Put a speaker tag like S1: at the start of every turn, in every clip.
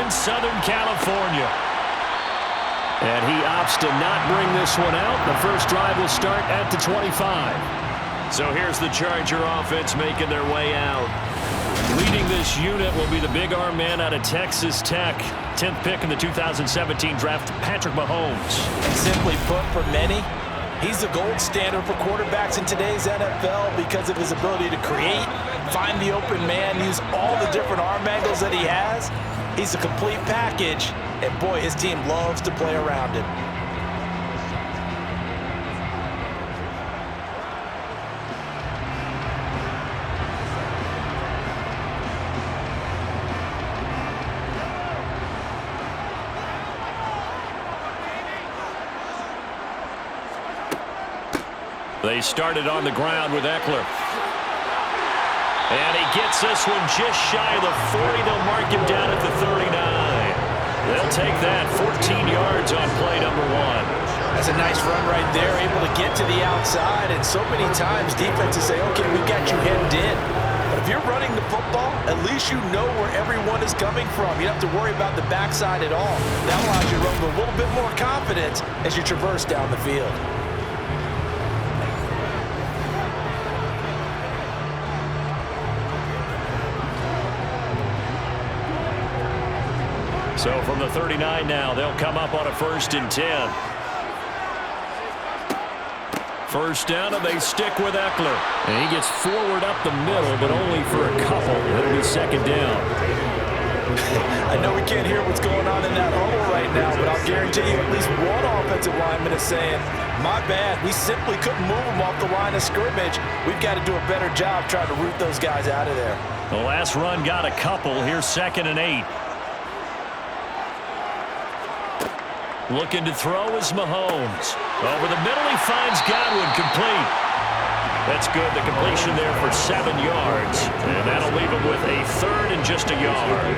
S1: in Southern California. And he opts to not bring this one out. The first drive will start at the 25. So here's the Charger offense making their way out. Leading this unit will be the big arm man out of Texas Tech. 10th pick in the 2017 draft, Patrick Mahomes.
S2: And simply put, for many, he's the gold standard for quarterbacks in today's NFL because of his ability to create, find the open man, use all the different arm angles that he has. He's a complete package, and boy, his team loves to play around him.
S1: They started on the ground with Eckler. And he gets this one just shy of the 40. They'll mark him down at the 39. They'll take that 14 yards on play number 1.
S2: That's a nice run right there, able to get to the outside. And so many times defenses say, okay, we got you hemmed in. But if you're running the football, at least you know where everyone is coming from. You don't have to worry about the backside at all. That allows you to run with a little bit more confidence as you traverse down the field.
S1: So from the 39 now, they'll come up on a 1st and 10. First down, and they stick with Eckler. And he gets forward up the middle, but only for a couple. It'll be 2nd down.
S2: I know we can't hear what's going on in that huddle right now, but I'll guarantee you at least one offensive lineman is saying, my bad, we simply couldn't move them off the line of scrimmage. We've got to do a better job trying to root those guys out of there.
S1: The last run got a couple. Here's 2nd and 8. Looking to throw is Mahomes. Over the middle, he finds Godwin, complete. That's good. The completion there for 7 yards. And that'll leave him with a 3rd and just a yard.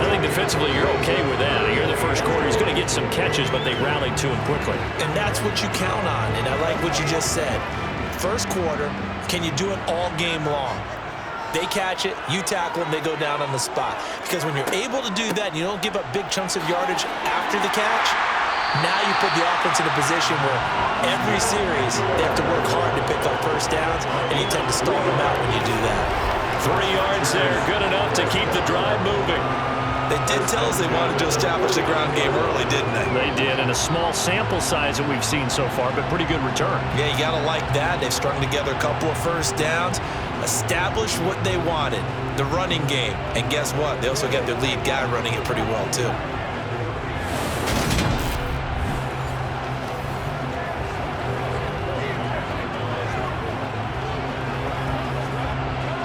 S1: I think defensively you're okay with that. Here in the first quarter, he's going to get some catches, but they rallied to him quickly.
S2: And that's what you count on. And I like what you just said. First quarter, can you do it all game long? They catch it, you tackle them, they go down on the spot. Because when you're able to do that and you don't give up big chunks of yardage after the catch, now you put the offense in a position where every series they have to work hard to pick up first downs, and you tend to stall them out when you do that.
S1: 3 yards there, good enough to keep the drive moving.
S2: They did tell us they wanted to establish the ground game early, didn't they?
S1: They did, and a small sample size that we've seen so far, but pretty good return.
S2: Yeah, you got to like that. They've strung together a couple of first downs, established what they wanted, the running game. And guess what? They also got their lead guy running it pretty well, too.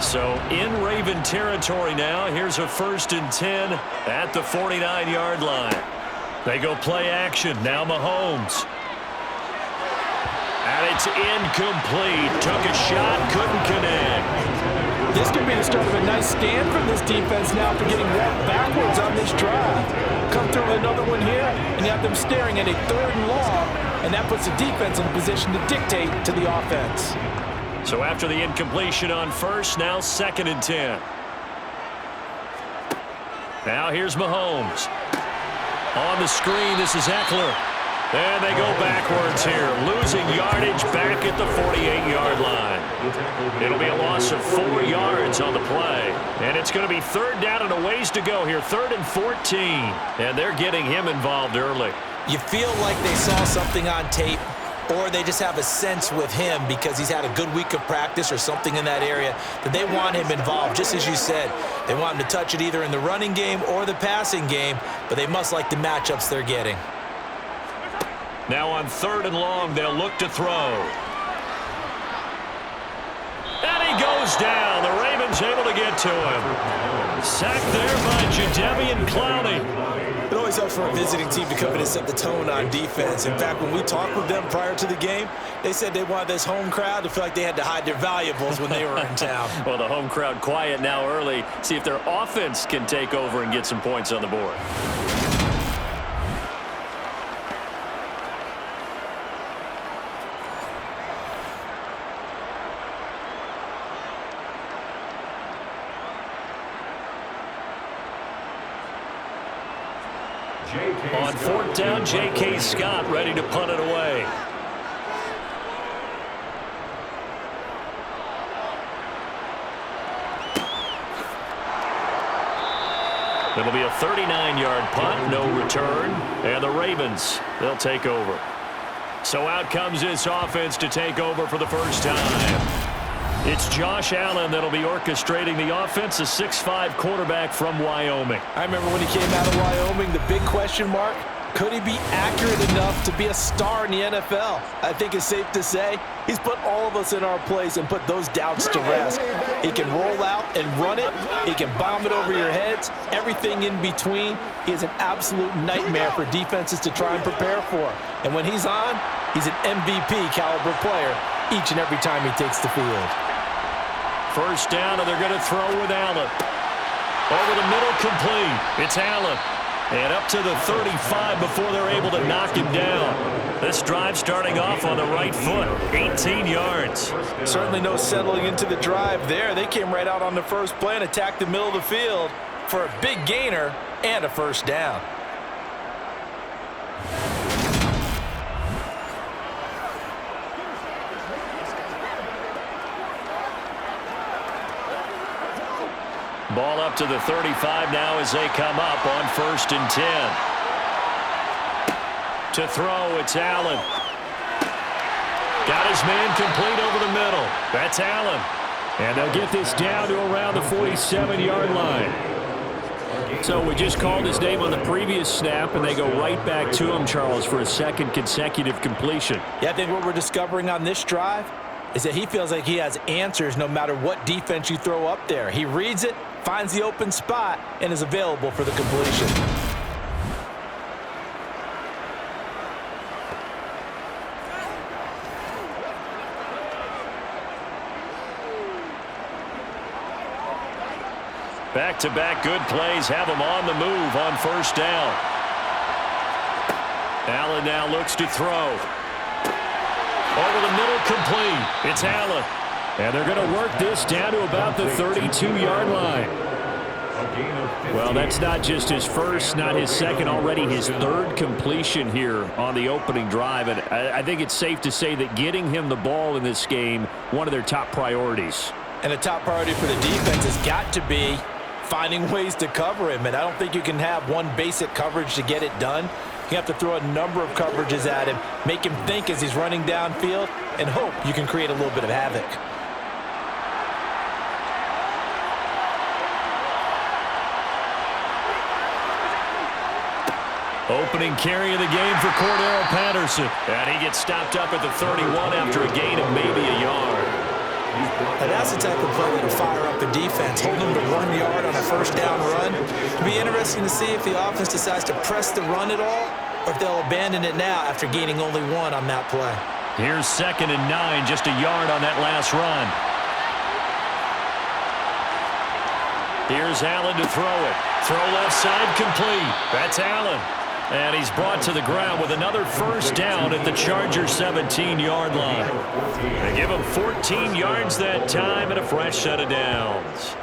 S1: So in Raven territory now, here's a 1st and 10 at the 49-yard line. They go play action. Now Mahomes. And it's incomplete. Took a shot, couldn't connect.
S3: This could be the start of a nice stand from this defense now for getting walked backwards on this drive. Come through with another one here, and you have them staring at a 3rd and long, and that puts the defense in a position to dictate to the offense.
S1: So after the incompletion on 1st, now 2nd and 10. Now here's Mahomes. On the screen, this is Eckler. And they go backwards here, losing yardage back at the 48-yard line. It'll be a loss of 4 yards on the play. And it's going to be 3rd down and a ways to go here, 3rd and 14. And they're getting him involved early.
S2: You feel like they saw something on tape, or they just have a sense with him because he's had a good week of practice or something in that area that they want him involved. Just as you said, they want him to touch it either in the running game or the passing game, but they must like the matchups they're getting.
S1: Now on 3rd and long, they'll look to throw. And he goes down. The Ravens able to get to him. Sacked there by Jadeveon Clowney.
S2: It always helps for a visiting team to come in and set the tone on defense. In fact, when we talked with them prior to the game, they said they wanted this home crowd to feel like they had to hide their valuables when they were in town.
S1: Well, the home crowd quiet now early. See if their offense can take over and get some points on the board. On fourth down, J.K. Scott ready to punt it away. It'll be a 39-yard punt, no return, and the Ravens, they'll take over. So out comes this offense to take over for the first time. It's Josh Allen that'll be orchestrating the offense, a 6'5" quarterback from Wyoming.
S3: I remember when he came out of Wyoming, the big question mark, could he be accurate enough to be a star in the NFL? I think it's safe to say he's put all of us in our place and put those doubts to rest. He can roll out and run it. He can bomb it over your heads. Everything in between. He is an absolute nightmare for defenses to try and prepare for. And when he's on, he's an MVP caliber player each and every time he takes the field.
S1: First down, and they're going to throw with Allen. Over the middle, complete. It's Allen. And up to the 35 before they're able to knock him down. This drive starting off on the right foot, 18 yards.
S3: Certainly no settling into the drive there. They came right out on the first play and attacked the middle of the field for a big gainer and a first down.
S1: Ball up to the 35 now as they come up on 1st and 10. To throw, it's Allen. Got his man complete over the middle. That's Allen. And they'll get this down to around the 47-yard line. So we just called his name on the previous snap, and they go right back to him, Charles, for a second consecutive completion.
S3: Yeah, I think what we're discovering on this drive is that he feels like he has answers no matter what defense you throw up there. He reads it, finds the open spot, and is available for the completion.
S1: Back-to-back good plays have him on the move on first down. Allen now looks to throw. Over the middle, complete. It's Allen. And they're going to work this down to about the 32-yard line. Well, that's not just his first, not his second, already his third completion here on the opening drive. And I think it's safe to say that getting him the ball in this game, one of their top priorities.
S3: And a top priority for the defense has got to be finding ways to cover him. And I don't think you can have one basic coverage to get it done. You have to throw a number of coverages at him, make him think as he's running downfield, and hope you can create a little bit of havoc.
S1: Opening carry of the game for Cordero Patterson. And he gets stopped up at the 31 after a gain of maybe a yard.
S2: And that's the type of play that'll fire up the defense. Hold them to 1 yard on a first down run. It'll be interesting to see if the offense decides to press the run at all, or if they'll abandon it now after gaining only 1 on that play.
S1: Here's 2nd and 9, just a yard on that last run. Here's Allen to throw it. Throw left side, complete. That's Allen. And he's brought to the ground with another first down at the Chargers' 17-yard line. They give him 14 yards that time and a fresh set of downs.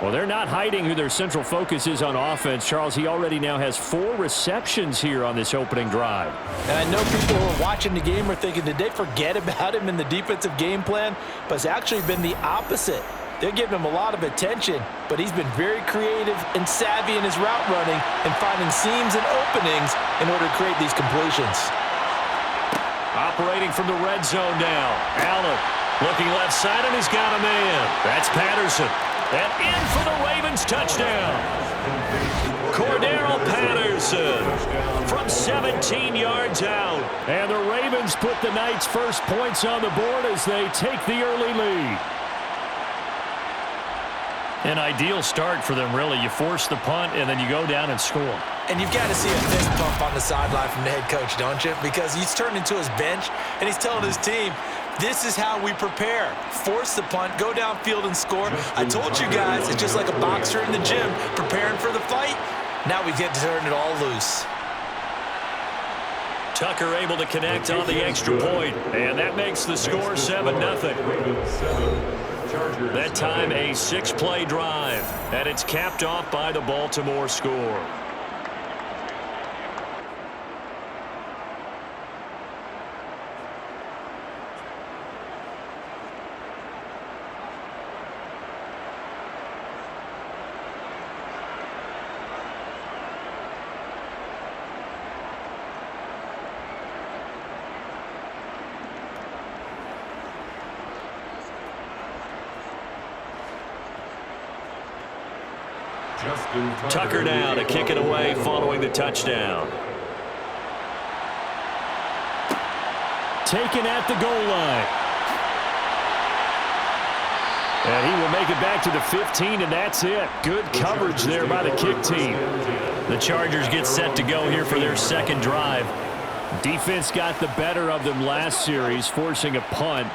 S1: Well, they're not hiding who their central focus is on offense. Charles, he already now has 4 receptions here on this opening drive.
S3: And I know people who are watching the game are thinking, did they forget about him in the defensive game plan? But it's actually been the opposite. They're giving him a lot of attention, but he's been very creative and savvy in his route running and finding seams and openings in order to create these completions.
S1: Operating from the red zone now. Allen looking left side, and he's got a man. That's Patterson. And in for the Ravens touchdown. Cordero Patterson from 17 yards out. And the Ravens put the night's first points on the board as they take the early lead. An ideal start for them, really. You force the punt, and then you go down and score.
S2: And you've got to see a fist pump on the sideline from the head coach, don't you? Because he's turned into his bench, and he's telling his team, this is how we prepare. Force the punt, go downfield and score. I told you guys, it's just like a boxer in the gym preparing for the fight. Now we get to turn it all loose.
S1: Tucker able to connect on the extra point, and that makes the score 7-0. That time a 6-play drive, and it's capped off by the Baltimore score. Tucker now to kick it away following the touchdown. Taken at the goal line. And he will make it back to the 15, and that's it. Good coverage there by the kick team. The Chargers get set to go here for their second drive. Defense got the better of them last series, forcing a punt.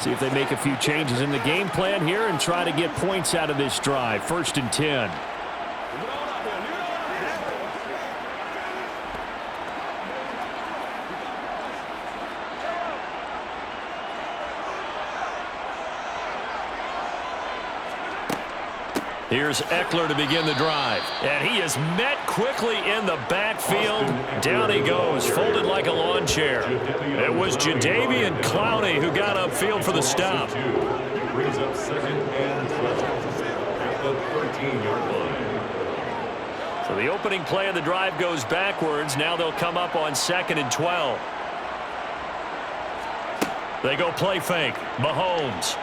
S1: See if they make a few changes in the game plan here and try to get points out of this drive. 1st and 10. Here's Eckler to begin the drive. And he is met quickly in the backfield. Down he goes, folded like a lawn chair. It was Jadeveon Clowney who got upfield for the stop.
S4: Brings up 2nd and 12 at the 13-yard line.
S1: So the opening play of the drive goes backwards. Now they'll come up on 2nd and 12. They go play fake. Mahomes.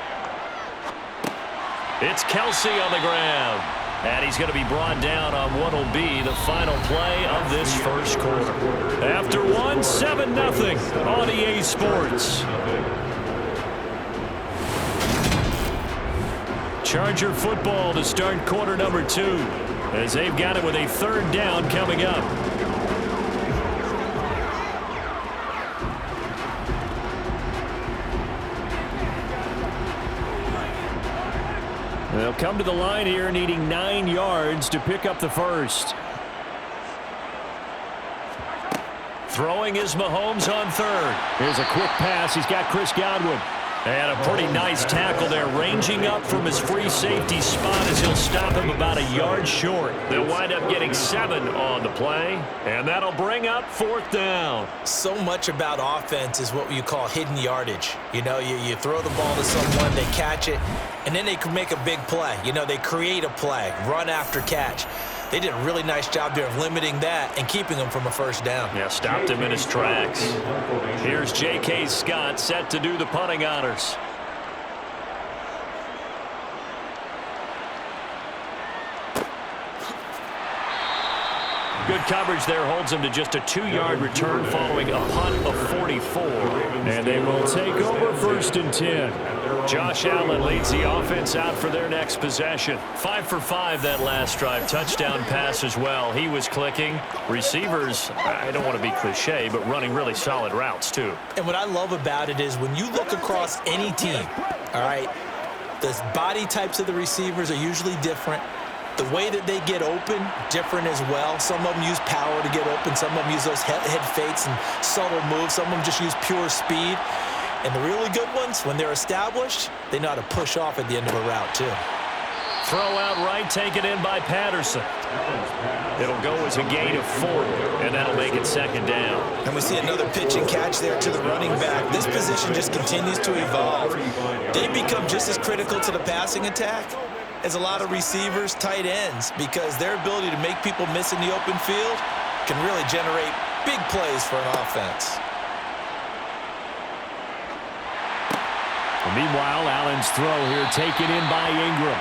S1: It's Kelsey on the ground. And he's going to be brought down on what will be the final play of this first quarter. After one, 7-0 on EA Sports. Charger football to start quarter number 2. As they've got it with a 3rd down coming up. They'll come to the line here needing 9 yards to pick up the first. Throwing is Mahomes on 3rd. Here's a quick pass. He's got Chris Godwin. And a pretty nice tackle there, ranging up from his free safety spot as he'll stop him about a yard short. They'll wind up getting 7 on the play, and that'll bring up 4th down.
S2: So much about offense is what you call hidden yardage. You know, you throw the ball to someone, they catch it, and then they can make a big play. You know, they create a play, run after catch. They did a really nice job there of limiting that and keeping him from a 1st down.
S1: Yeah, stopped him in his tracks. Here's J.K. Scott set to do the punting honors. Good coverage there holds him to just a 2-yard return following a punt of 44. And they will take over 1st and 10. Josh Allen leads the offense out for their next possession. 5 for 5 that last drive. Touchdown pass as well. He was clicking. Receivers, I don't want to be cliche, but running really solid routes too.
S2: And what I love about it is when you look across any team, all right, the body types of the receivers are usually different. The way that they get open, different as well. Some of them use power to get open. Some of them use those head fakes and subtle moves. Some of them just use pure speed. And the really good ones, when they're established, they know how to push off at the end of a route, too.
S1: Throw out right, taken in by Patterson. It'll go as a gain of 4, and that'll make it 2nd down.
S2: And we see another pitch and catch there to the running back. This position just continues to evolve. They become just as critical to the passing attack as a lot of receivers, tight ends, because their ability to make people miss in the open field can really generate big plays for an offense.
S1: Meanwhile, Allen's throw here taken in by Ingram.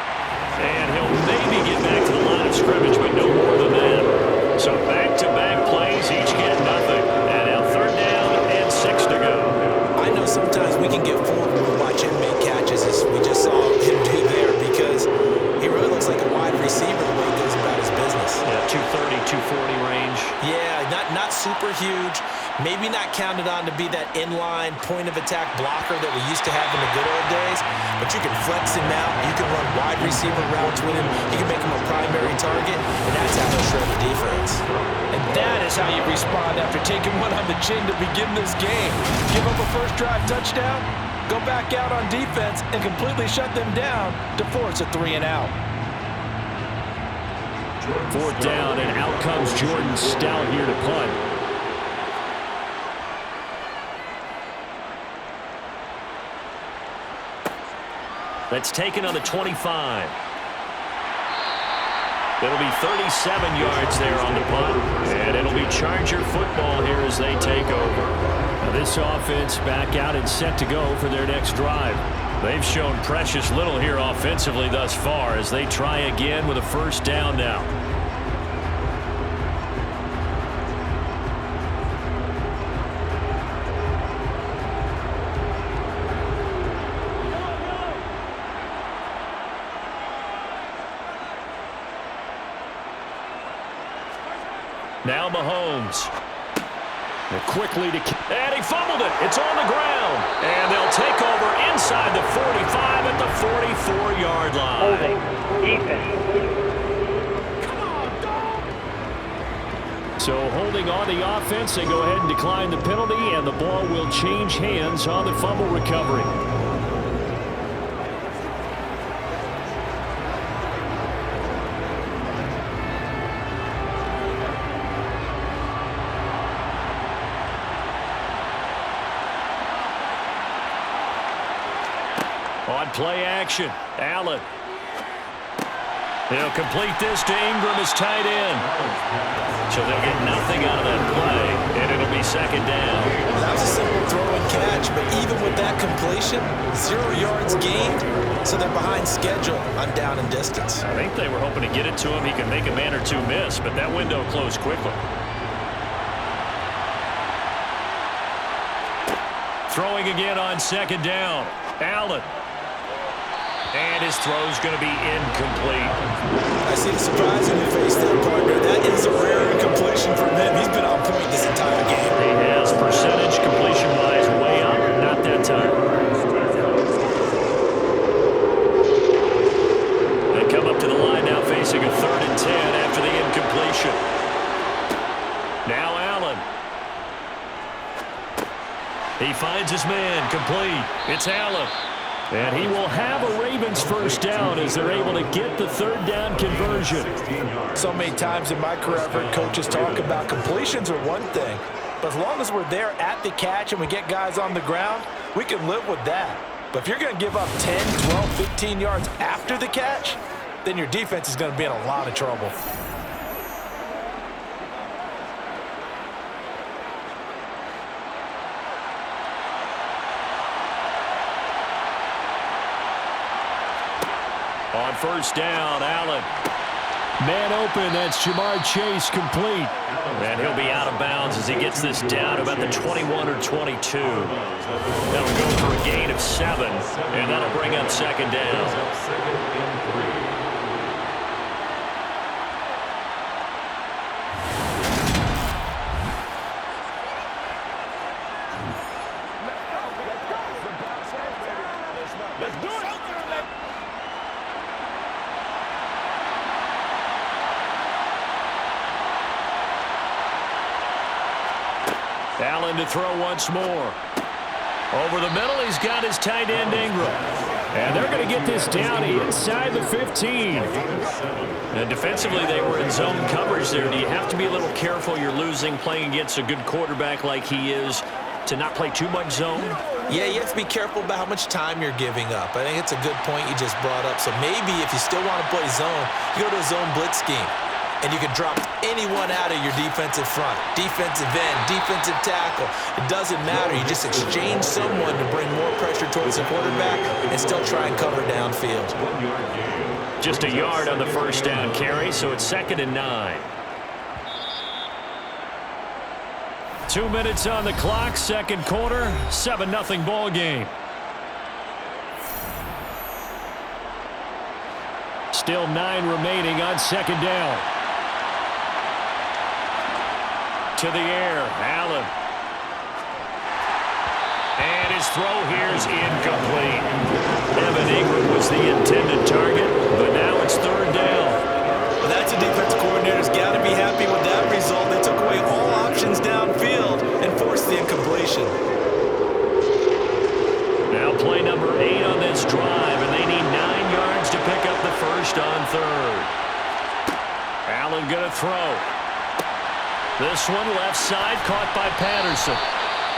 S1: And he'll maybe get back to the line of scrimmage, but no more than that. So back-to-back plays, each get nothing. And now 3rd down and 6 to go.
S2: I know sometimes we can get fooled when we watch him make catches, as we just saw him do there, because he really looks like a wide receiver the way he goes about his business.
S1: Yeah, 230, 240 range.
S2: Yeah, not super huge. Maybe not counted on to be that inline point-of-attack blocker that we used to have in the good old days, but you can flex him out. You can run wide receiver routes with him. You can make him a primary target, and that's how he'll shred the defense.
S3: And that is how you respond after taking one on the chin to begin this game. Give up a first drive touchdown, go back out on defense, and completely shut them down to force a 3-and-out.
S1: 4th down, and out comes Jordan Stout here to punt. That's taken on the 25. It'll be 37 yards there on the punt, and it'll be Charger football here as they take over. Now this offense back out and set to go for their next drive. They've shown precious little here offensively thus far as they try again with a first down now. Now Mahomes. Quickly to... And he fumbled it. It's on the ground. And they'll take over inside the 45 at the 44-yard line.
S5: Holding. Defense.
S1: So holding on the offense, they go ahead and decline the penalty, and the ball will change hands on the fumble recovery. On play action, Allen. They'll complete this to Ingram as tight end. So they'll get nothing out of that play, and it'll be second down.
S2: That was a simple throw and catch, but even with that completion, 0 yards gained, so they're behind schedule on down and distance.
S1: I think they were hoping to get it to him. He could make a man or two miss, but that window closed quickly. Throwing again on second down, Allen. And his throw's going to be incomplete.
S2: I see the surprise in your face there, partner. That is a rare incompletion from him. He's been on point this entire game.
S1: He has percentage completion-wise way up. Not that time. They come up to the line now facing a 3rd and 10 after the incompletion. Now Allen. He finds his man, complete. It's Allen. And he will have a Ravens first down as they're able to get the 3rd down conversion.
S3: So many times in my career, I've heard coaches talk about completions are one thing, but as long as we're there at the catch and we get guys on the ground, we can live with that. But if you're going to give up 10, 12, 15 yards after the catch, then your defense is going to be in a lot of trouble.
S1: On first down, Allen. Man open, that's Jamar Chase, complete. And he'll be out of bounds as he gets this down about the 21 or 22. That'll go for a gain of 7, and that'll bring up second down. Allen to throw once more. Over the middle, he's got his tight end Ingram. And they're going to get this down inside the 15. And defensively, they were in zone coverage there. Do you have to be a little careful? You're losing, playing against a good quarterback like he is, to not play too much zone?
S2: Yeah, you have to be careful about how much time you're giving up. I think it's a good point you just brought up. So maybe if you still want to play zone, you go to a zone blitz scheme. And you can drop anyone out of your defensive front, defensive end, defensive tackle. It doesn't matter. You just exchange someone to bring more pressure towards the quarterback and still try and cover downfield.
S1: Just a yard on the first down carry, so it's 2nd and 9. 2 minutes on the clock, second quarter, 7-0 ball game. Still 9 remaining on second down. To the air, Allen. And his throw here is incomplete. Evan Ingram was the intended target, but now it's 3rd down.
S2: Well, that's a defense coordinator's got to be happy with that result. They took away all options downfield and forced the incompletion.
S1: Now play number 8 on this drive, and they need 9 yards to pick up the first on 3rd. Allen going to throw. This one left side caught by Patterson.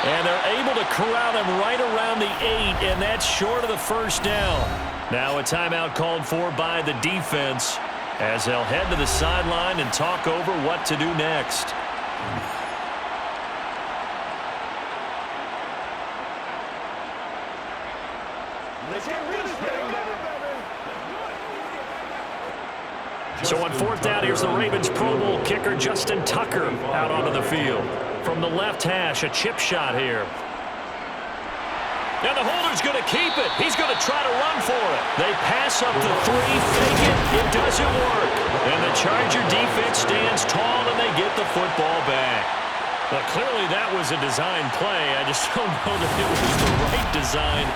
S1: And they're able to corral him right around the 8, and that's short of the first down. Now a timeout called for by the defense as they'll head to the sideline and talk over what to do next.
S5: Let's go.
S1: So on fourth down, here's the Ravens Pro Bowl kicker Justin Tucker out onto the field. From the left hash, a chip shot here. And the holder's going to keep it. He's going to try to run for it. They pass up the 3, fake it. It doesn't work. And the Charger defense stands tall, and they get the football back. Well, clearly that was a design play. I just don't know that it was the right design.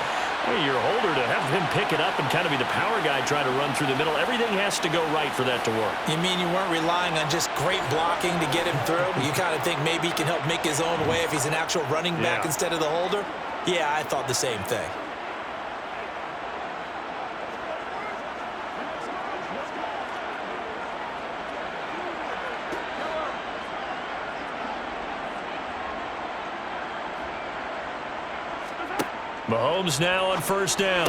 S1: Hey, your holder to have him pick it up and kind of be the power guy trying to run through the middle. Everything has to go right for that to work.
S2: You mean you weren't relying on just great blocking to get him through? You kind of think maybe he can help make his own way if he's an actual running back instead of the holder? Yeah, I thought the same thing.
S1: Mahomes now on first down.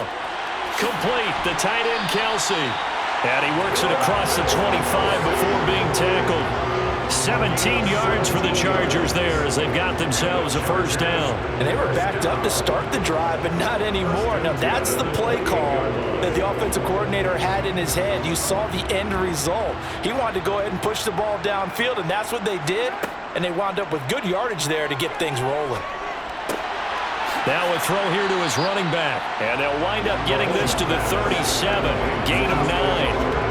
S1: Complete, the tight end Kelsey. And he works it across the 25 before being tackled. 17 yards for the Chargers there as they've got themselves a first down.
S3: And they were backed up to start the drive, but not anymore. Now, that's the play call that the offensive coordinator had in his head. You saw the end result. He wanted to go ahead and push the ball downfield, and that's what they did. And they wound up with good yardage there to get things rolling.
S1: Now a throw here to his running back. And they'll wind up getting this to the 37. Gain of 9.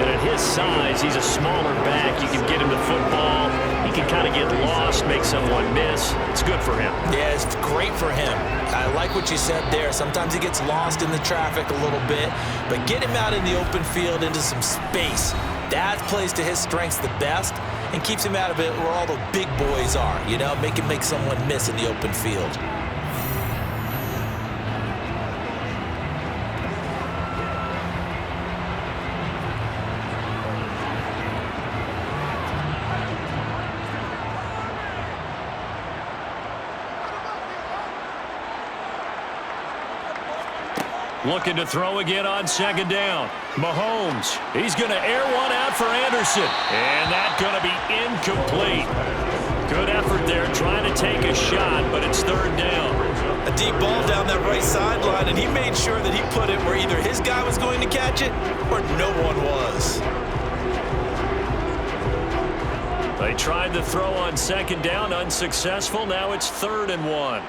S1: And at his size, he's a smaller back. You can get him the football. He can kind of get lost, make someone miss. It's good for him.
S2: Yeah, it's great for him. I like what you said there. Sometimes he gets lost in the traffic a little bit, but get him out in the open field into some space. That plays to his strengths the best and keeps him out of it where all the big boys are, you know, make him make someone miss in the open field.
S1: Looking to throw again on second down. Mahomes, he's going to air one out for Anderson. And that's going to be incomplete. Good effort there trying to take a shot, but it's third down.
S2: A deep ball down that right sideline, and he made sure that he put it where either his guy was going to catch it or no one was.
S1: They tried to throw on second down, unsuccessful. Now it's 3rd and 1.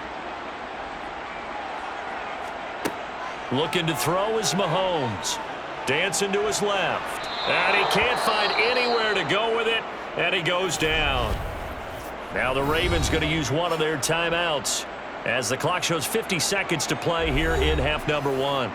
S1: Looking to throw is Mahomes. Dancing to his left. And he can't find anywhere to go with it. And he goes down. Now the Ravens going to use one of their timeouts as the clock shows 50 seconds to play here in half number 1.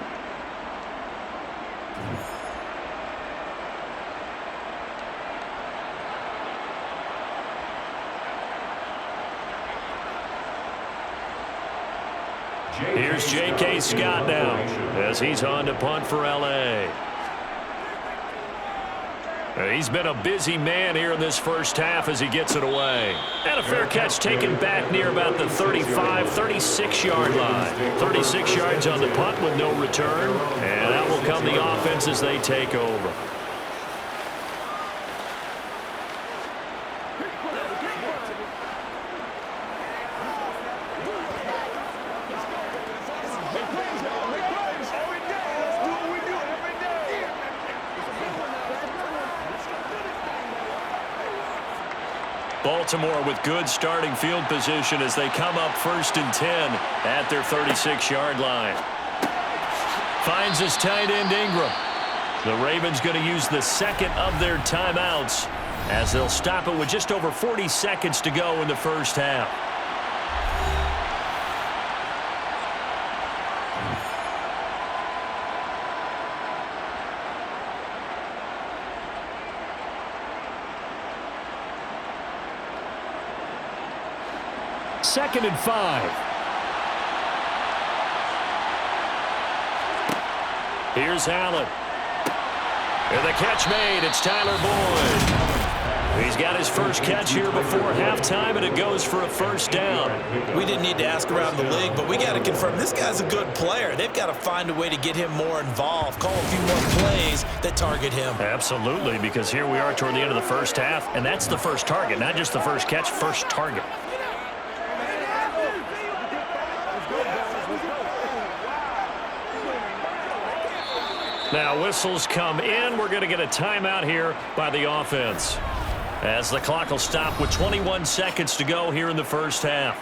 S1: Here's J.K. Scott now as he's on to punt for L.A. He's been a busy man here in this first half as he gets it away. And a fair catch taken back near about the 35, 36-yard line. 36 yards on the punt with no return. And out will come the offense as they take over. Baltimore with good starting field position as they come up 1st and 10 at their 36-yard line. Finds his tight end Ingram. The Ravens going to use the second of their timeouts as they'll stop it with just over 40 seconds to go in the first half. Second and 5. Here's Allen. And the catch made. It's Tyler Boyd. He's got his first catch here before halftime, and it goes for a first down.
S2: We didn't need to ask around the league, but we got to confirm this guy's a good player. They've got to find a way to get him more involved, call a few more plays that target him.
S1: Absolutely, because here we are toward the end of the first half, and that's the first target, not just the first catch, first target. Now whistles come in. We're going to get a timeout here by the offense, as the clock will stop with 21 seconds to go here in the first half.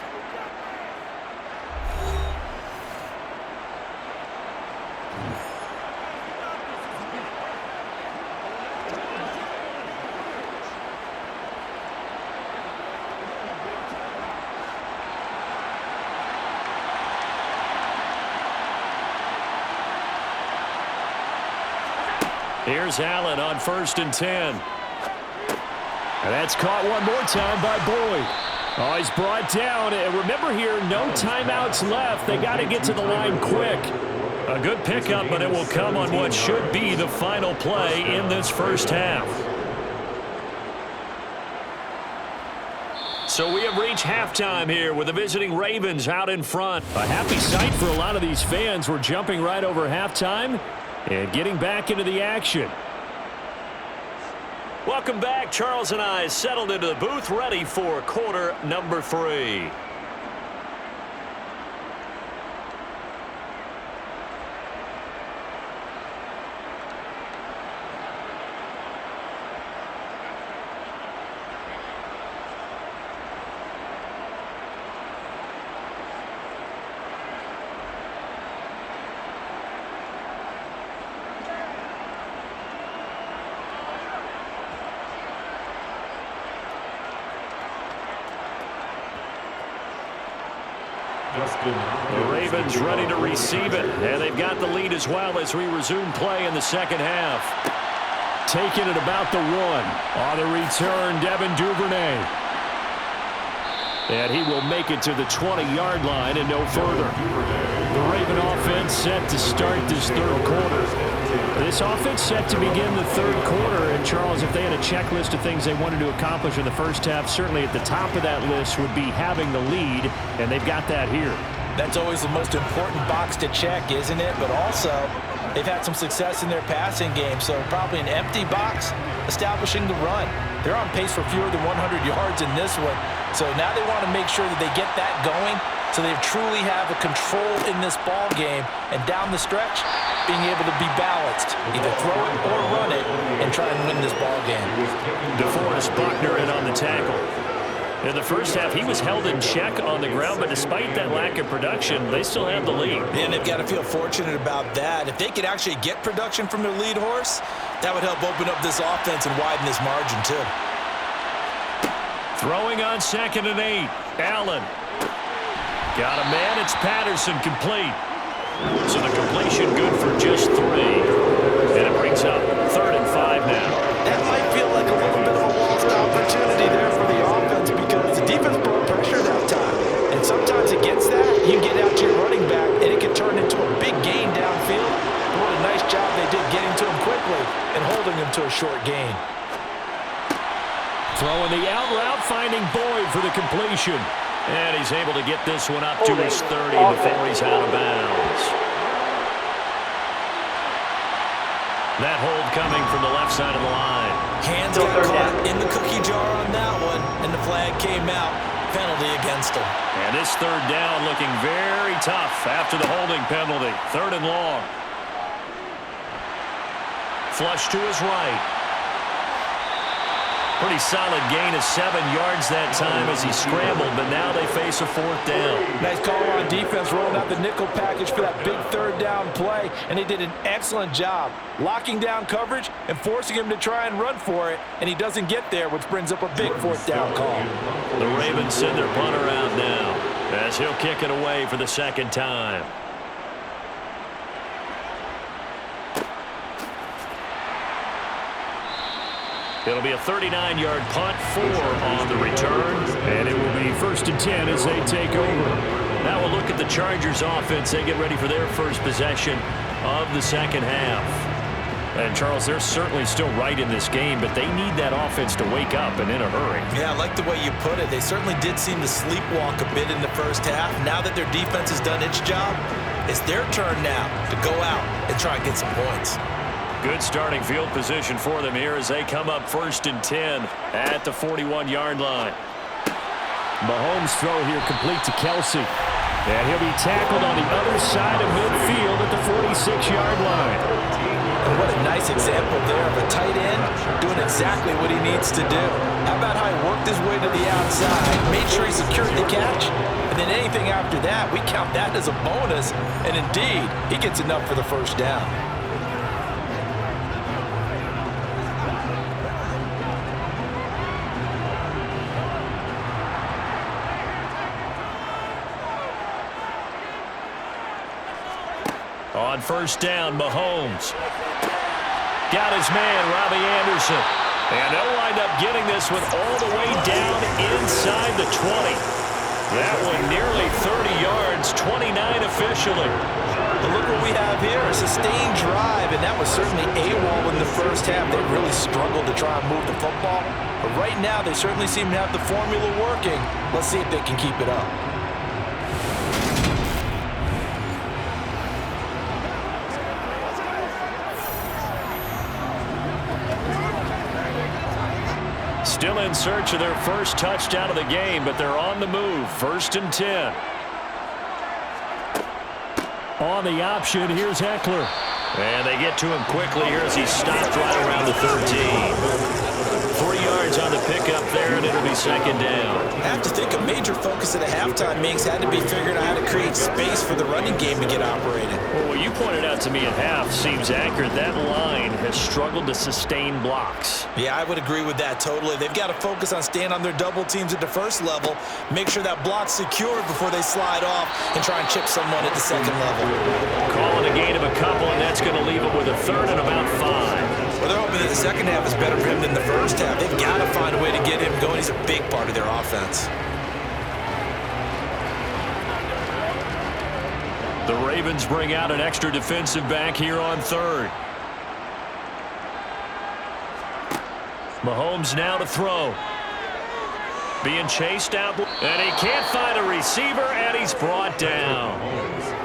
S1: Here's Allen on 1st and 10. And that's caught one more time by Boyd. Oh, he's brought down. And remember here, no timeouts left. They got to get to the line quick. A good pickup, but it will come on what should be the final play in this first half. So we have reached halftime here with the visiting Ravens out in front. A happy sight for a lot of these fans. We're jumping right over halftime and getting back into the action. Welcome back. Charles and I settled into the booth, ready for quarter number 3. The Ravens ready to receive it, and they've got the lead as well as we resume play in the second half. Taking it about the 1. On the return, Devin Duvernay. And he will make it to the 20-yard line and no further. The Raven offense set to start this third quarter. This offense set to begin the third quarter. And, Charles, if they had a checklist of things they wanted to accomplish in the first half, certainly at the top of that list would be having the lead, and they've got that here.
S2: That's always the most important box to check, isn't it? But also, they've had some success in their passing game, so probably an empty box establishing the run. They're on pace for fewer than 100 yards in this one, so now they want to make sure that they get that going so they truly have a control in this ball game, and down the stretch, being able to be balanced, either throw it or run it, and try and win this ball game.
S1: DeForest Buckner in on the tackle. In the first half, he was held in check on the ground, but despite that lack of production, they still have the lead.
S2: And they've got to feel fortunate about that. If they could actually get production from their lead horse, that would help open up this offense and widen this margin too.
S1: Throwing on 2nd and 8. Allen. Got a man. It's Patterson, complete. So the completion good for just 3. And it brings up 3rd and 5 now.
S3: That might feel like a little bit of a lost opportunity there for the offense because the defense brought pressure that time. And sometimes against that, you get out to your running back, and it can turn into a big gain downfield. What a nice job they did getting to him quickly and holding him to a short gain.
S1: Throwing the out route, finding Boyd for the completion. And he's able to get this one up to his 30 before he's out of bounds. That hold coming from the left side of the line.
S2: Hands got caught in the cookie jar on that one, and the flag came out. Penalty against him.
S1: And this 3rd down looking very tough after the holding penalty. 3rd and long. Flush to his right. Pretty solid gain of 7 yards that time as he scrambled, but now they face a 4th down.
S3: Nice call on defense, rolling out the nickel package for that big 3rd down play, and they did an excellent job locking down coverage and forcing him to try and run for it, and he doesn't get there, which brings up a big 4th down call.
S1: The Ravens send their punter out now as he'll kick it away for the 2nd time. It'll be a 39-yard punt, 4 on the return, and it will be 1st and 10 as they take over. Now we'll look at the Chargers offense. They get ready for their first possession of the second half. And, Charles, they're certainly still right in this game, but they need that offense to wake up and in a hurry.
S2: Yeah, I like the way you put it. They certainly did seem to sleepwalk a bit in the first half. Now that their defense has done its job, it's their turn now to go out and try and get some points.
S1: Good starting field position for them here as they come up 1st and 10 at the 41-yard line.
S3: Mahomes' throw here complete to Kelsey. And he'll be tackled on the other side of midfield at the 46-yard line.
S2: And what a nice example there of a tight end doing exactly what he needs to do. How about how he worked his way to the outside, made sure he secured the catch, and then anything after that, we count that as a bonus. And indeed, he gets enough for the first down.
S1: On first down, Mahomes. Got his man, Robbie Anderson. And they'll wind up getting this one all the way down inside the 20. That one nearly 30 yards, 29 officially.
S2: But look what we have here, a sustained drive, and that was certainly AWOL in the first half. They really struggled to try and move the football. But right now, they certainly seem to have the formula working. Let's see if they can keep it up.
S1: Still in search of their first touchdown of the game, but they're on the move. 1st and 10. On the option, here's Eckler. And they get to him quickly here as he stopped right around the 13. 3 yards on the pickup there, and it'll be 2nd down.
S2: I have to think a major focus at a halftime meetings had to be figuring out how to create space for the running game to get operated.
S1: Well, what you pointed out to me at half seems accurate. That line has struggled to sustain blocks.
S2: Yeah, I would agree with that totally. They've got to focus on staying on their double teams at the first level, make sure that block's secured before they slide off and try and chip someone at the second level.
S1: Calling a gain of a couple, and that's going to leave it with a 3rd and about 5.
S2: Well, they're hoping that the second half is better for him than the first half. They've got to find a way to get him going. He's a big part of their offense.
S1: The Ravens bring out an extra defensive back here on 3rd. Mahomes now to throw. Being chased out, and he can't find a receiver, and he's brought down.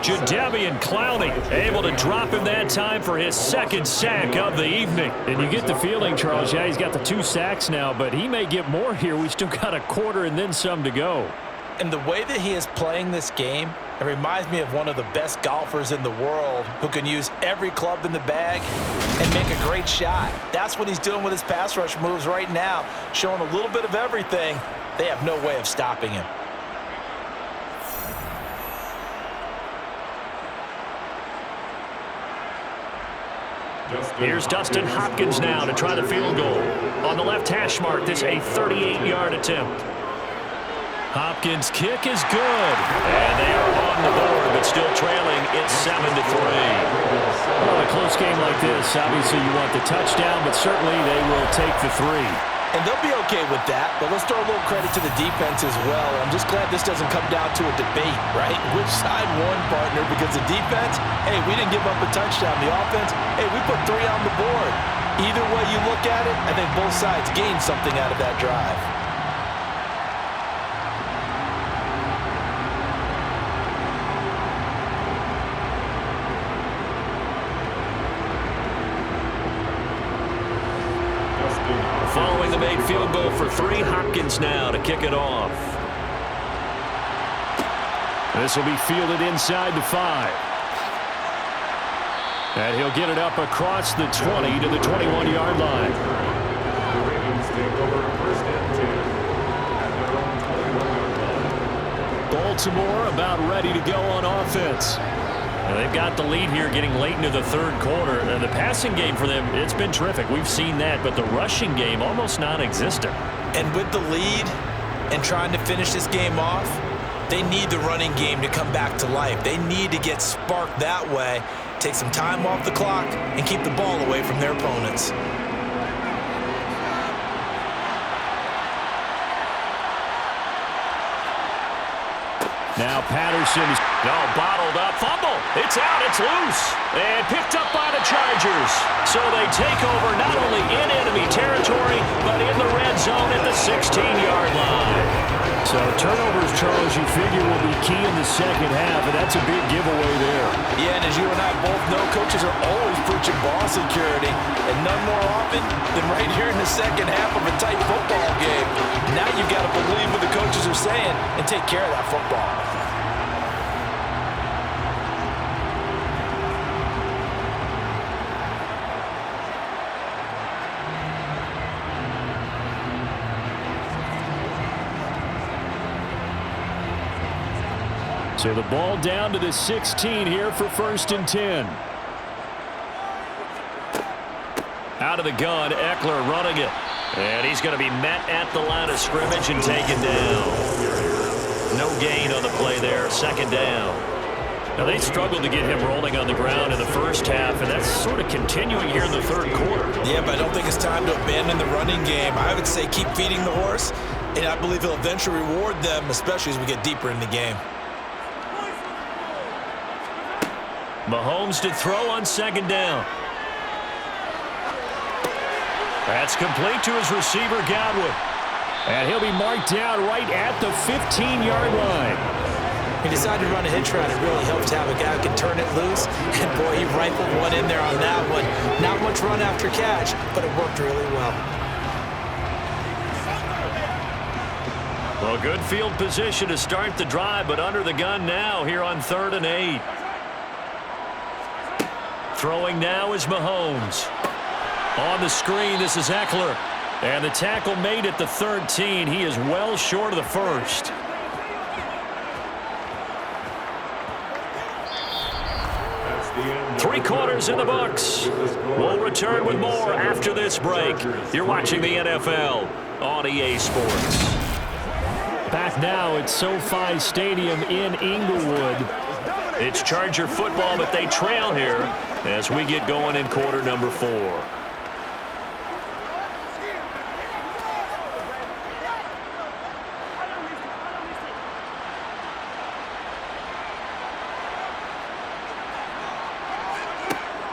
S1: Jadeveon Clowney able to drop him that time for his 2nd sack of the evening.
S3: And you get the feeling, Charles, yeah, he's got the 2 sacks now, but he may get more here. We still got a quarter and then some to go.
S2: And the way that he is playing this game, it reminds me of one of the best golfers in the world who can use every club in the bag and make a great shot. That's what he's doing with his pass rush moves right now, showing a little bit of everything. They have no way of stopping him.
S1: Here's Dustin Hopkins now to try the field goal. On the left hash mark, this a 38-yard attempt. Hopkins' kick is good. And they are on the board, but still trailing. It's 7-3.
S3: Well, a close game like this, obviously you want the touchdown, but certainly they will take the 3.
S2: And they'll be okay with that, but let's throw a little credit to the defense as well. I'm just glad this doesn't come down to a debate, right? Which side won, partner? Because the defense, hey, we didn't give up a touchdown. The offense, hey, we put 3 on the board. Either way you look at it, I think both sides gained something out of that drive.
S1: Following the made field goal for 3, Hopkins now to kick it off. This will be fielded inside the 5. And he'll get it up across the 20 to the 21-yard line.
S4: The Ravens take over 1st and 10.
S1: Baltimore about ready to go on offense. And they've got the lead here getting late into the 3rd quarter. And the passing game for them, it's been terrific. We've seen that, but the rushing game almost non-existent.
S2: And with the lead and trying to finish this game off, they need the running game to come back to life. They need to get sparked that way, take some time off the clock, and keep the ball away from their opponents.
S1: Now Patterson is bottled up. Fumble. It's out. It's loose. And picked up by the Chargers. So they take over not only in enemy territory, but in the red zone at the 16-yard line.
S3: So turnovers, Charles, you figure will be key in the second half, and that's a big giveaway there.
S2: Yeah, and as you and I both know, coaches are always preaching ball security, and none more often than right here in the second half of a tight football game. Now you've got to believe what the coaches are saying and take care of that football.
S1: So the ball down to the 16 here for 1st and 10. Out of the gun, Eckler running it. And he's going to be met at the line of scrimmage and taken down. No gain on the play there, 2nd down. Now, they struggled to get him rolling on the ground in the first half, and that's sort of continuing here in the 3rd quarter.
S2: Yeah, but I don't think it's time to abandon the running game. I would say keep feeding the horse, and I believe he'll eventually reward them, especially as we get deeper in the game.
S1: Mahomes to throw on 2nd down. That's complete to his receiver, Godwin. And he'll be marked down right at the 15-yard line.
S2: He decided to run a hitch route. It really helps to have a guy who can turn it loose. And, boy, he rifled one in there on that one. Not much run after catch, but it worked really well.
S1: Well, good field position to start the drive, but under the gun now here on 3rd and 8. Throwing now is Mahomes. On the screen, this is Eckler. And the tackle made at the 13. He is well short of the 1st. Three quarters in the books. We'll return with more after this break. You're watching the NFL on EA Sports. Back now at SoFi Stadium in Inglewood. It's Charger football, but they trail here as we get going in quarter number 4.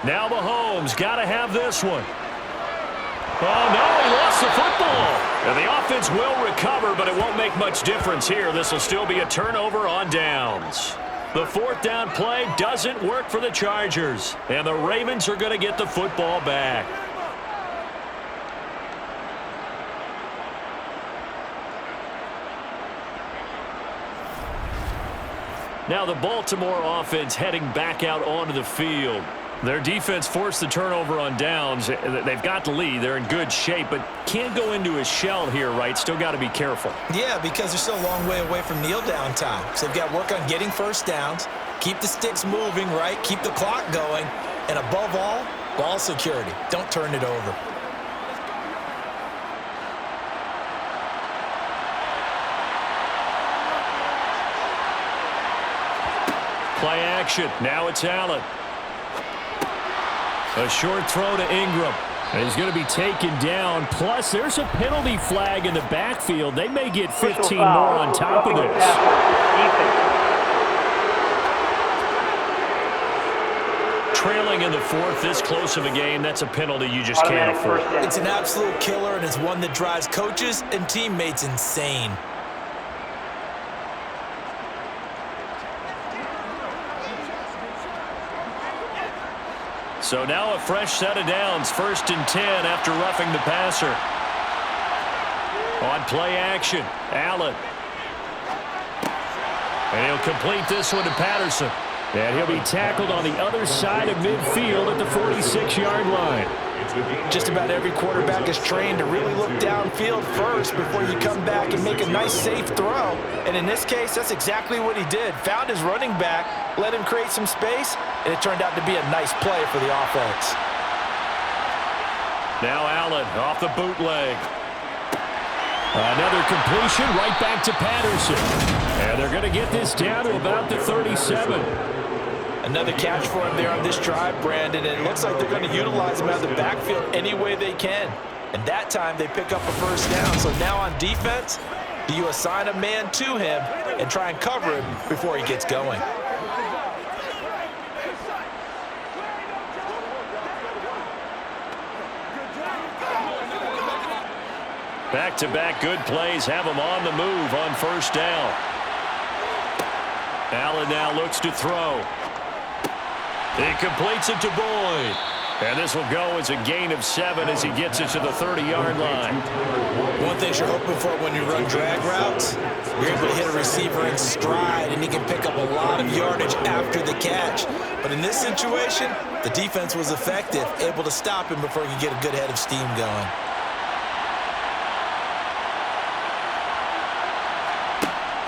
S1: Now Mahomes got to have this one. Oh, no, he lost the football. And the offense will recover, but it won't make much difference here. This will still be a turnover on downs. The 4th down play doesn't work for the Chargers, and the Ravens are going to get the football back. Now the Baltimore offense heading back out onto the field. Their defense forced the turnover on downs. They've got the lead. They're in good shape, but can't go into a shell here, right? Still got to be careful.
S2: Yeah, because they're still a long way away from kneel down time. So they've got to work on getting 1st downs, keep the sticks moving, right? Keep the clock going. And above all, ball security. Don't turn it over.
S1: Play action. Now it's Allen. A short throw to Ingram. And he's going to be taken down. Plus, there's a penalty flag in the backfield. They may get 15 more on top of this. Trailing in the 4th, this close of a game, that's a penalty you just can't afford.
S2: It's an absolute killer, and it's one that drives coaches and teammates insane.
S1: So now a fresh set of downs, 1st and 10 after roughing the passer. On play action, Allen. And he'll complete this one to Patterson. And he'll be tackled on the other side of midfield at the 46-yard line.
S2: Just about every quarterback is trained to really look downfield first before you come back and make a nice, safe throw. And in this case, that's exactly what he did. Found his running back, let him create some space, and it turned out to be a nice play for the offense.
S1: Now Allen off the bootleg. Another completion right back to Patterson. And they're going to get this down to about the 37.
S2: Another catch for him there on this drive, Brandon, and it looks like they're going to utilize him out of the backfield any way they can. And that time they pick up a 1st down. So now on defense, do you assign a man to him and try and cover him before he gets going?
S1: Back-to-back good plays have him on the move on 1st down. Allen now looks to throw. He completes it to Boyd. And this will go as a gain of 7 as he gets it to the 30-yard line.
S2: One thing you're hoping for when you run drag routes, you're able to hit a receiver in stride, and he can pick up a lot of yardage after the catch. But in this situation, the defense was effective, able to stop him before he could get a good head of steam going.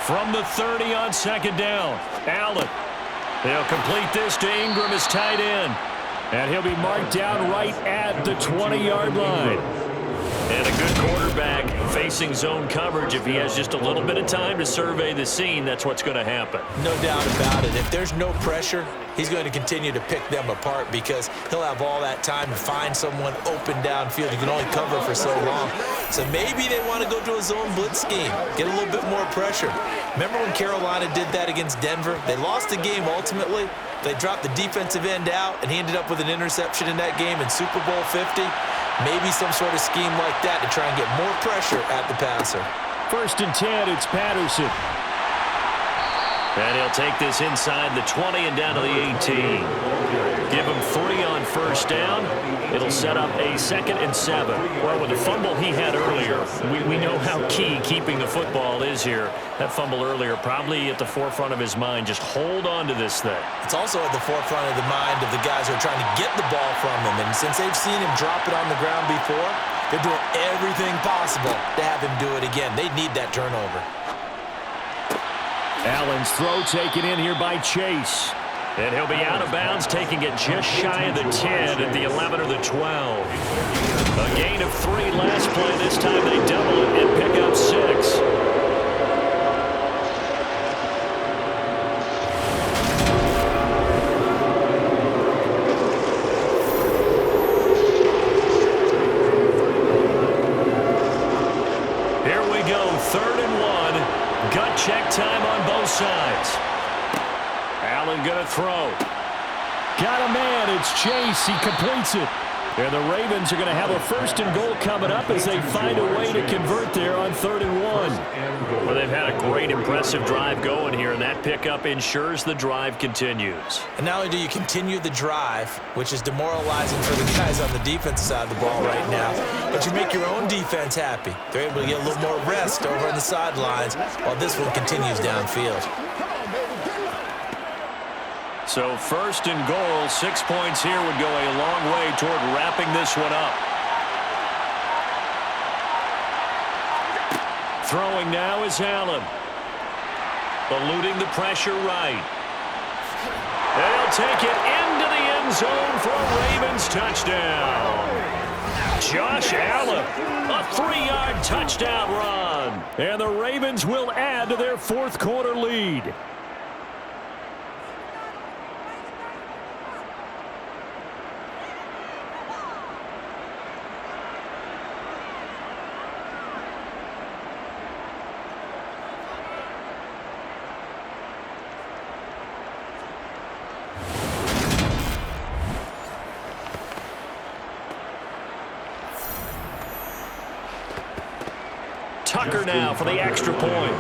S1: From the 30 on second down. Allen. They'll complete this to Ingram as tight end. And he'll be marked down right at the 20-yard line. And a good quarterback facing zone coverage. If he has just a little bit of time to survey the scene, that's what's going to happen.
S2: No doubt about it. If there's no pressure, he's going to continue to pick them apart because he'll have all that time to find someone open downfield. You can only cover for so long. So maybe they want to go to a zone blitz scheme, get a little bit more pressure. Remember when Carolina did that against Denver? They lost the game ultimately. They dropped the defensive end out, and he ended up with an interception in that game in Super Bowl 50. Maybe some sort of scheme like that to try and get more pressure at the passer.
S1: 1st and 10, it's Patterson. And he'll take this inside the 20 and down to the 18. Give him 3 on 1st down. It'll set up a 2nd and 7. Well, with the fumble he had earlier, we know how key keeping the football is here. That fumble earlier probably at the forefront of his mind. Just hold on to this thing.
S2: It's also at the forefront of the mind of the guys who are trying to get the ball from him. And since they've seen him drop it on the ground before, they're doing everything possible to have him do it again. They need that turnover.
S1: Allen's throw taken in here by Chase. And he'll be out of bounds, taking it just shy of the 10 at the 11 or the 12. A gain of 3 last play. This time they double it and pick up 6. Here we go, 3rd and 1. Gut check time on both sides. Allen going to throw. Got a man. It's Chase. He completes it. And the Ravens are going to have a 1st and goal coming up as they find a way to convert there on 3rd and 1. Well, they've had a great, impressive drive going here, and that pickup ensures the drive continues.
S2: And not only do you continue the drive, which is demoralizing for the guys on the defensive side of the ball right now, but you make your own defense happy. They're able to get a little more rest over on the sidelines while this one continues downfield.
S1: So 1st and goal, 6 points here would go a long way toward wrapping this one up. Throwing now is Allen. Eluding the pressure right. They'll take it into the end zone for a Ravens touchdown. Josh Allen, a 3-yard touchdown run. And the Ravens will add to their 4th quarter lead. Tucker now for the extra point.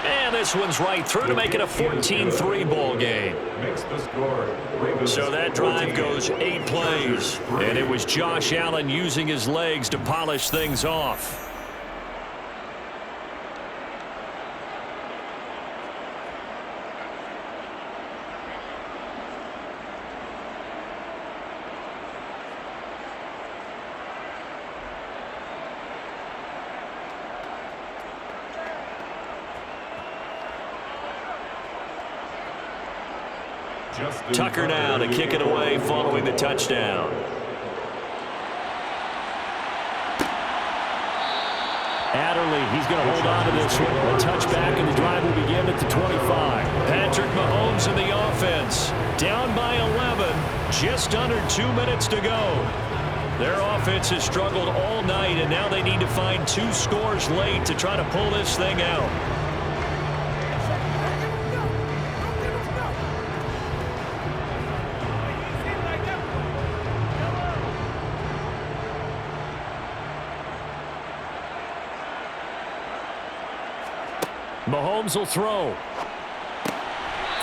S1: And this one's right through to make it a 14-3 ball game. So that drive goes 8 plays. And it was Josh Allen using his legs to polish things off. Tucker now to kick it away following the touchdown. Adderley, he's going to hold on to this one. A touchback, and the drive will begin at the 25. Patrick Mahomes in the offense. Down by 11. Just under 2 minutes to go. Their offense has struggled all night, and now they need to find 2 scores late to try to pull this thing out. Mahomes will throw.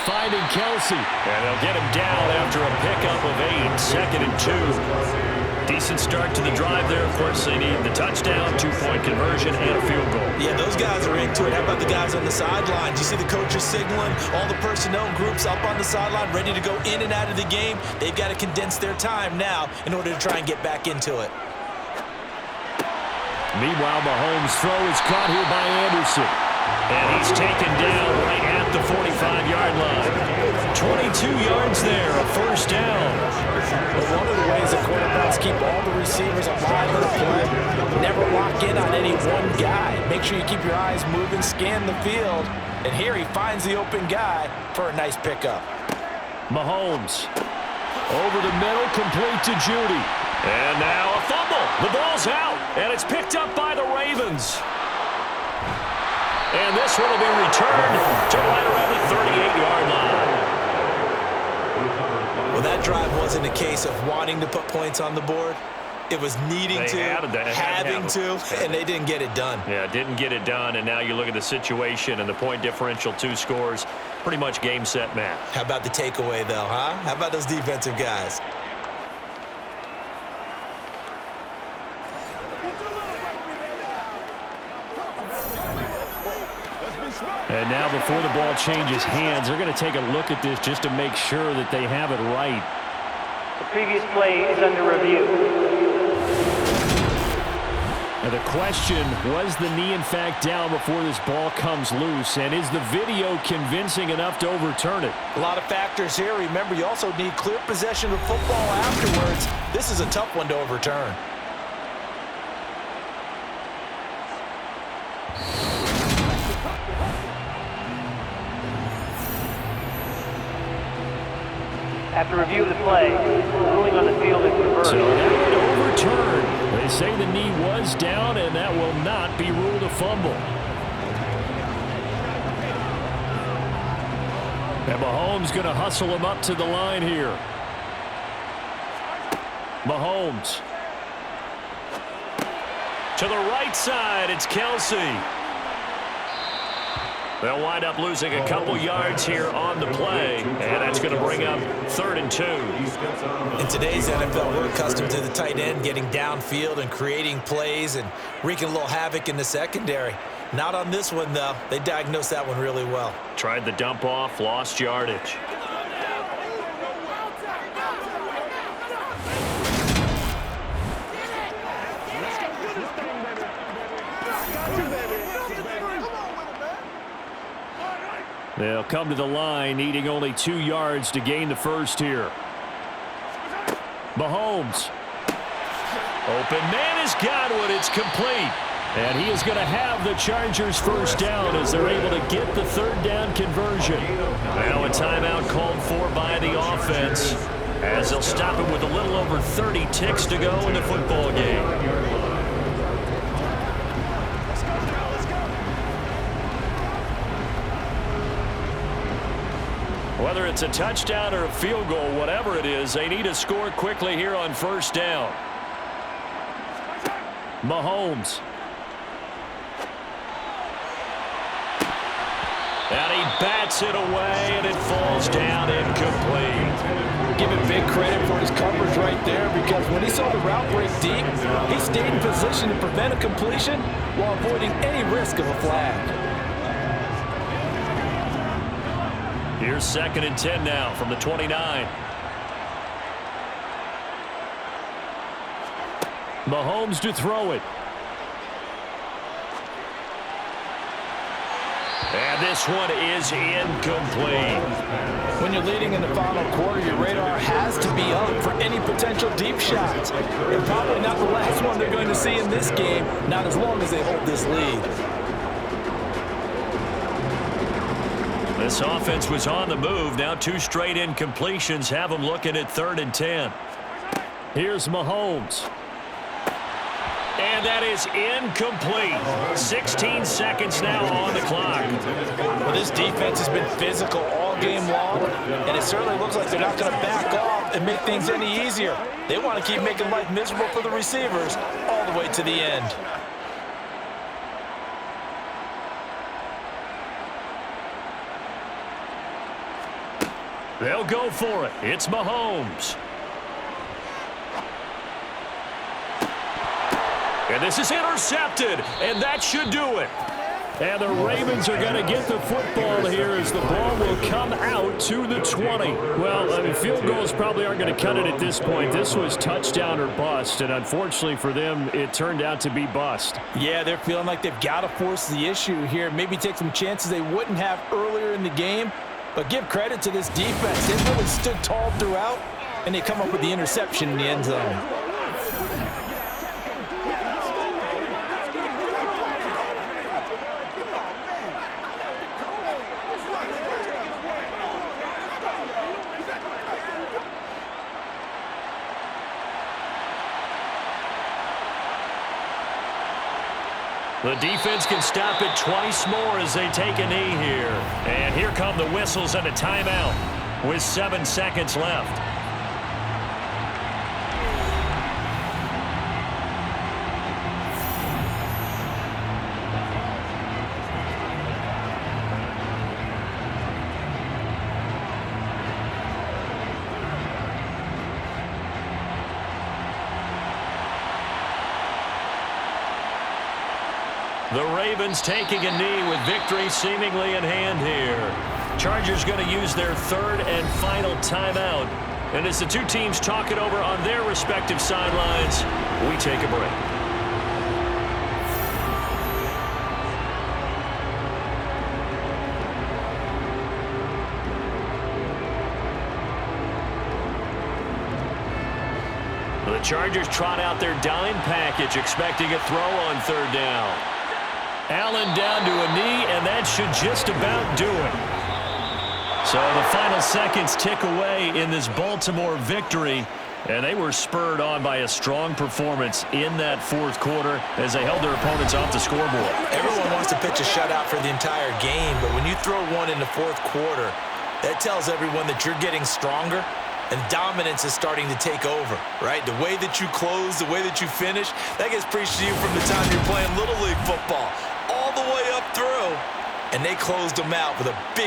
S1: Finding Kelsey. And they'll get him down after a pickup of 8. 2nd and 2. Decent start to the drive there. Of course, they need the touchdown, 2-point conversion, and a field goal.
S2: Yeah, those guys are into it. How about the guys on the sidelines? You see the coaches signaling, all the personnel groups up on the sideline ready to go in and out of the game. They've got to condense their time now in order to try and get back into it.
S1: Meanwhile, Mahomes' throw is caught here by Anderson. And he's taken down right at the 45-yard line. 22 yards there, a first down.
S2: Well, one of the ways that quarterbacks keep all the receivers alive in a play, never lock in on any one guy. Make sure you keep your eyes moving, scan the field. And here he finds the open guy for a nice pickup.
S1: Mahomes over the middle, complete to Judy. And now a fumble. The ball's out, and it's picked up by the Ravens. And this one will be returned to right around the 38-yard line.
S2: Well, that drive wasn't a case of wanting to put points on the board. It was needing to, having to, and they didn't get it done.
S1: Yeah, didn't get it done, and now you look at the situation and the point differential, 2 scores, pretty much game, set, match.
S2: How about the takeaway, though, huh? How about those defensive guys?
S1: And now before the ball changes hands, they're going to take a look at this just to make sure that they have it right.
S5: The previous play is under review.
S1: Now the question, was the knee in fact down before this ball comes loose? And is the video convincing enough to overturn it?
S2: A lot of factors here. Remember, you also need clear possession of football afterwards. This is a tough one to overturn.
S5: After review of the play, ruling on the field is reversed.
S1: So that would overturn. They say the knee was down, and that will not be ruled a fumble. And Mahomes going to hustle him up to the line here. Mahomes. To the right side, it's Kelsey. They'll wind up losing a couple yards here on the play, and that's going to bring up 3rd and 2.
S2: In today's NFL, we're accustomed to the tight end getting downfield and creating plays and wreaking a little havoc in the secondary. Not on this one, though. They diagnosed that one really well.
S1: Tried the dump off, lost yardage. They'll come to the line, needing only 2 yards to gain the first here. Mahomes. Open man is Godwin. It's complete. And he is going to have the Chargers first down as they're able to get the 3rd down conversion. Now a timeout called for by the offense as they'll stop it with a little over 30 ticks to go in the football game. Whether it's a touchdown or a field goal, whatever it is, they need to score quickly here on 1st down. Mahomes. And he bats it away, and it falls down incomplete.
S3: Give him big credit for his coverage right there, because when he saw the route break deep, he stayed in position to prevent a completion while avoiding any risk of a flag.
S1: Here's 2nd and 10 now from the 29. Mahomes to throw it. And this one is incomplete.
S3: When you're leading in the final quarter, your radar has to be up for any potential deep shots. And probably not the last one they're going to see in this game, not as long as they hold this lead.
S1: This offense was on the move. Now 2 straight incompletions have them looking at 3rd and 10. Here's Mahomes. And that is incomplete. 16 seconds now on the clock.
S2: Well, this defense has been physical all game long, and it certainly looks like they're not going to back off and make things any easier. They want to keep making life miserable for the receivers all the way to the end.
S1: They'll go for it. It's Mahomes. And this is intercepted, and that should do it. And the Ravens are going to get the football here as the ball will come out to the 20. Well, I mean, field goals probably aren't going to cut it at this point. This was touchdown or bust, and unfortunately for them, it turned out to be bust.
S3: Yeah, they're feeling like they've got to force the issue here. Maybe take some chances they wouldn't have earlier in the game. But give credit to this defense. They've really stood tall throughout, and they come up with the interception in the end zone.
S1: The defense can stop it twice more as they take a knee here. And here come the whistles and a timeout with 7 seconds left. The Ravens taking a knee with victory seemingly in hand here. Chargers going to use their third and final timeout. And as the two teams talk it over on their respective sidelines, we take a break. The Chargers trot out their dime package, expecting a throw on third down. Allen down to a knee, and that should just about do it. So the final seconds tick away in this Baltimore victory, and they were spurred on by a strong performance in that fourth quarter as they held their opponents off the scoreboard.
S2: Everyone wants to pitch a shutout for the entire game, but when you throw one in the fourth quarter, that tells everyone that you're getting stronger and dominance is starting to take over, right? The way that you close, the way that you finish, that gets preached to you from the time you're playing Little League football all the way up through, and they closed them out with a big